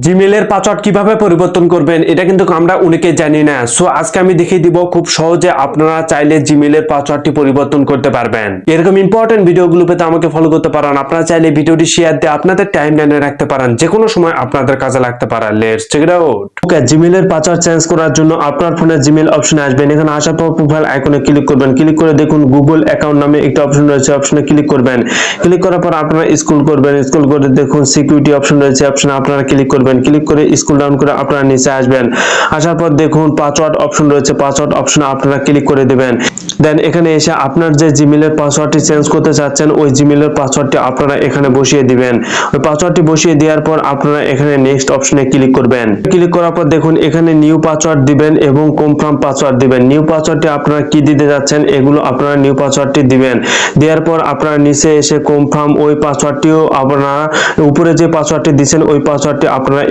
জিমেলের password কিভাবে পরিবর্তন করবেন এটা কিন্তু আমরা অনেকে জানি না। সো আজকে আমি দেখিয়ে দিব খুব সহজে আপনারা চাইলে জিমেলের পাসওয়ার্ডটি পরিবর্তন করতে পারবেন। এরকম ইম্পর্টেন্ট ভিডিওগুলো পেতে আমাকে ফলো করতে পারেন। আপনারা চাইলে ভিডিওটি শেয়ার দিয়ে আপনাদের টাইমলাইনে রাখতে পারেন, যে কোনো সময় আপনাদের কাজে লাগতে পারে। Let's check it out. Okay, জিমেলের পাসওয়ার্ড চেঞ্জ করার জন্য আপনার ফোনে জিমেল অপশনে আসবেন। এখানে আসার পর প্রোফাইল আইকনে ক্লিক করবেন। ক্লিক করে দেখুন গুগল অ্যাকাউন্ট নামে একটা অপশন রয়েছে, অপশনে ক্লিক করবেন। ক্লিক করার পর আপনারা স্ক্রল করবেন। স্ক্রল করে দেখুন সিকিউরিটি অপশন রয়েছে, অপশনে আপনারা ক্লিক করবেন। ক্লিক করে স্ক্রল ডাউন করে আপনারা নিচে আসবেন। আসার পর দেখুন পাসওয়ার্ড অপশন রয়েছে, পাসওয়ার্ড অপশনে আপনারা ক্লিক করে দিবেন। দেন এখানে এসে আপনার যে জিমেলের পাসওয়ার্ডটি চেঞ্জ করতে চাচ্ছেন ওই জিমেলের পাসওয়ার্ডটি আপনারা এখানে বসিয়ে দিবেন। ওই পাসওয়ার্ডটি বসিয়ে দেওয়ার পর আপনারা এখানে নেক্সট অপশনে ক্লিক করবেন। ক্লিক করার পর দেখুন এখানে নিউ পাসওয়ার্ড দিবেন এবং কনফার্ম পাসওয়ার্ড দিবেন। নিউ পাসওয়ার্ডটি আপনারা কি দিতে যাচ্ছেন এগুলো আপনারা নিউ পাসওয়ার্ডটি দিবেন। দেওয়ার পর আপনারা নিচে এসে কনফার্ম ওই পাসওয়ার্ডটিও আপনারা উপরে যে পাসওয়ার্ডটি দিবেন ওই পাসওয়ার্ডটি আপনারা